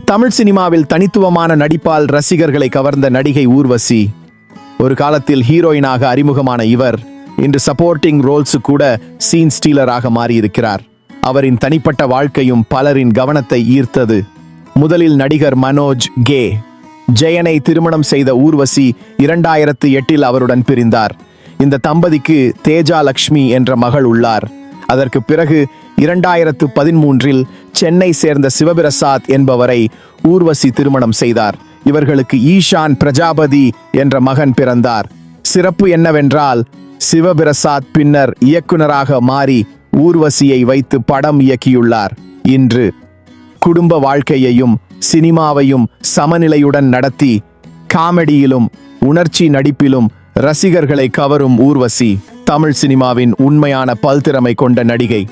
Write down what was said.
தமிழ் சினிமாவில் தனித்துவமான நடிப்பால் ரசிகர்களை கவர்ந்த நடிகை ஊர்வசி. ஒரு காலத்தில் ஹீரோயினாக அறிமுகமான இவர் இன்று சப்போர்ட்டிங் ரோல்ஸு கூட சீன் ஸ்டீலராக மாறியிருக்கிறார். அவரின் தனிப்பட்ட வாழ்க்கையும் பலரின் கவனத்தை ஈர்த்தது. முதலில் நடிகர் மனோஜ் கே ஜெயனை திருமணம் செய்த ஊர்வசி 2008 அவருடன் பிரிந்தார். இந்த தம்பதிக்கு தேஜா லக்ஷ்மி என்ற மகள் உள்ளார். அதற்கு பிறகு 2013 சென்னை சேர்ந்த சிவபிரசாத் என்பவரை ஊர்வசி திருமணம் செய்தார். இவர்களுக்கு ஈஷான் பிரஜாபதி என்ற மகன் பிறந்தார். சிறப்பு என்னவென்றால் சிவபிரசாத் பின்னர் இயக்குனராக மாறி ஊர்வசியை வைத்து படம் இயக்கியுள்ளார். இன்று குடும்ப வாழ்க்கையையும் சினிமாவையும் சமநிலையுடன் நடத்தி காமெடியிலும் உணர்ச்சி நடிப்பிலும் ரசிகர்களை கவரும் ஊர்வசி தமிழ் சினிமாவின் உண்மையான பல்திறமை கொண்ட நடிகை.